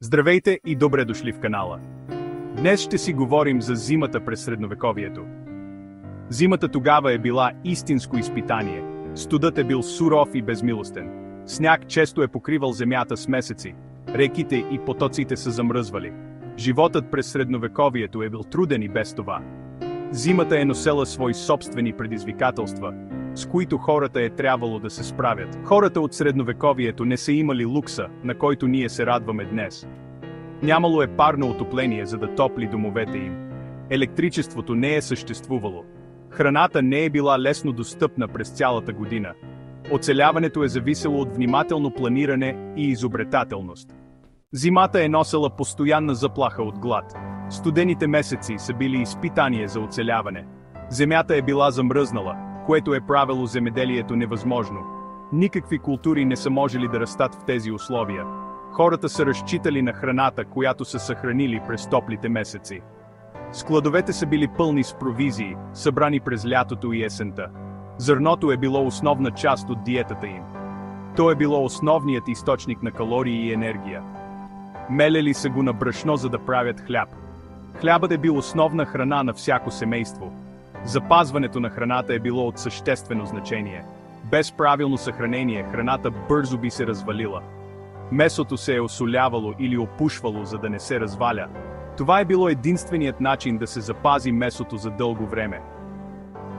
Здравейте и добре дошли в канала. Днес ще си говорим за зимата през средновековието. Зимата тогава е била истинско изпитание. Студът е бил суров и безмилостен. Сняг често е покривал земята с месеци. Реките и потоците са замръзвали. Животът през средновековието е бил труден и без това. Зимата е носела свои собствени предизвикателства, с които хората е трябвало да се справят. Хората от средновековието не са имали лукса, на който ние се радваме днес. Нямало е парно отопление, за да топли домовете им. Електричеството не е съществувало. Храната не е била лесно достъпна през цялата година. Оцеляването е зависело от внимателно планиране и изобретателност. Зимата е носела постоянна заплаха от глад. Студените месеци са били изпитание за оцеляване. Земята е била замръзнала, което е правило земеделието невъзможно. Никакви култури не са можели да растат в тези условия. Хората са разчитали на храната, която са съхранили през топлите месеци. Складовете са били пълни с провизии, събрани през лятото и есента. Зърното е било основна част от диетата им. То е било основният източник на калории и енергия. Мелели са го на брашно, за да правят хляб. Хлябът е бил основна храна на всяко семейство. Запазването на храната е било от съществено значение. Без правилно съхранение, храната бързо би се развалила. Месото се е осолявало или опушвало, за да не се разваля. Това е било единственият начин да се запази месото за дълго време.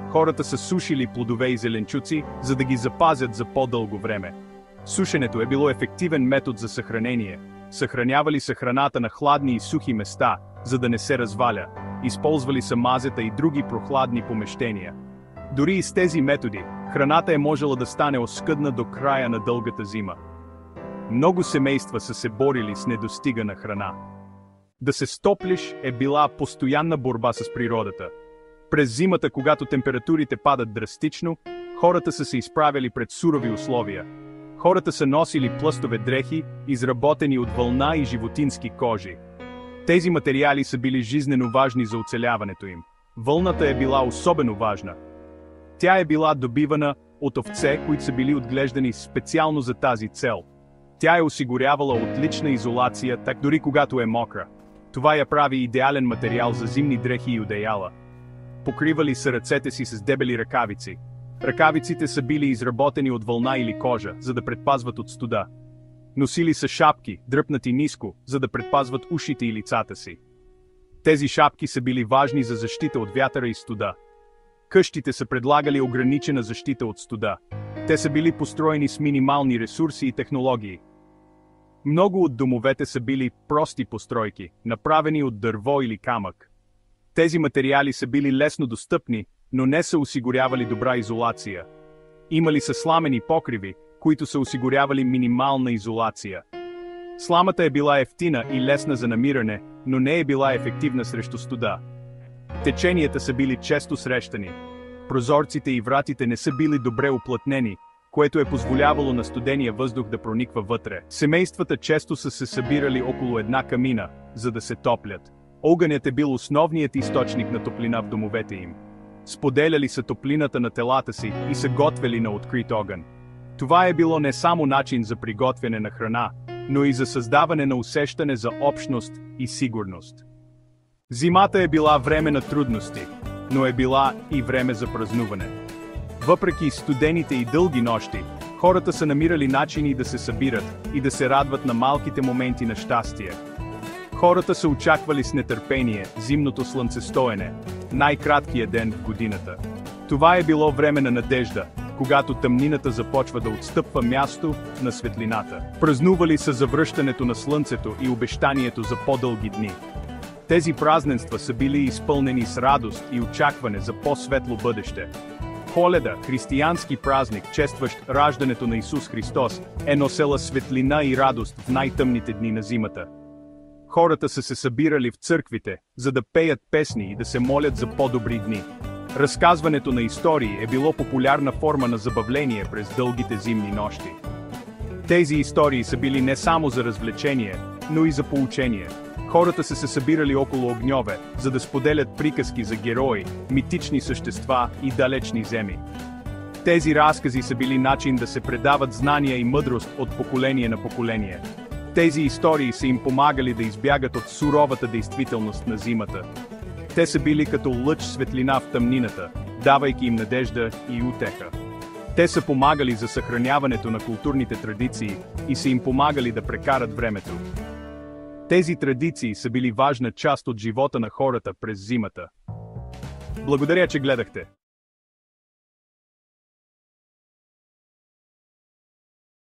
Хората са сушили плодове и зеленчуци, за да ги запазят за по-дълго време. Сушенето е било ефективен метод за съхранение. Съхранявали са храната на хладни и сухи места, за да не се разваля. Използвали са мазета и други прохладни помещения. Дори и с тези методи, храната е можела да стане оскъдна до края на дългата зима. Много семейства са се борили с недостига на храна. Да се стоплиш е била постоянна борба с природата. През зимата, когато температурите падат драстично, хората са се изправили пред сурови условия. Хората са носили плъстове дрехи, изработени от вълна и животински кожи. Тези материали са били жизнено важни за оцеляването им. Вълната е била особено важна. Тя е била добивана от овце, които са били отглеждани специално за тази цел. Тя е осигурявала отлична изолация, так дори когато е мокра. Това я прави идеален материал за зимни дрехи и одеяла. Покривали са ръцете си с дебели ръкавици. Ръкавиците са били изработени от вълна или кожа, за да предпазват от студа. Носили са шапки, дръпнати ниско, за да предпазват ушите и лицата си. Тези шапки са били важни за защита от вятъра и студа. Къщите са предлагали ограничена защита от студа. Те са били построени с минимални ресурси и технологии. Много от домовете са били прости постройки, направени от дърво или камък. Тези материали са били лесно достъпни, но не са осигурявали добра изолация. Имали са сламени покриви, които са осигурявали минимална изолация. Сламата е била евтина и лесна за намиране, но не е била ефективна срещу студа. Теченията са били често срещани. Прозорците и вратите не са били добре уплътнени, което е позволявало на студения въздух да прониква вътре. Семействата често са се събирали около една камина, за да се топлят. Огънят е бил основният източник на топлина в домовете им. Споделяли са топлината на телата си и са готвели на открит огън. Това е било не само начин за приготвяне на храна, но и за създаване на усещане за общност и сигурност. Зимата е била време на трудности, но е била и време за празнуване. Въпреки студените и дълги нощи, хората са намирали начини да се събират и да се радват на малките моменти на щастие. Хората са очаквали с нетърпение зимното слънцестоене, най-краткия ден в годината. Това е било време на надежда, когато тъмнината започва да отстъпва място на светлината. Празнували са завръщането на слънцето и обещанието за по-дълги дни. Тези празненства са били изпълнени с радост и очакване за по-светло бъдеще. Коледа, християнски празник, честващ раждането на Исус Христос, е носела светлина и радост в най-тъмните дни на зимата. Хората са се събирали в църквите, за да пеят песни и да се молят за по-добри дни. Разказването на истории е било популярна форма на забавление през дългите зимни нощи. Тези истории са били не само за развлечение, но и за поучение. Хората са се събирали около огньове, за да споделят приказки за герои, митични същества и далечни земи. Тези разкази са били начин да се предават знания и мъдрост от поколение на поколение. Тези истории са им помагали да избягат от суровата действителност на зимата. Те са били като лъч светлина в тъмнината, давайки им надежда и утеха. Те са помагали за съхраняването на културните традиции и са им помагали да прекарат времето. Тези традиции са били важна част от живота на хората през зимата. Благодаря, че гледахте.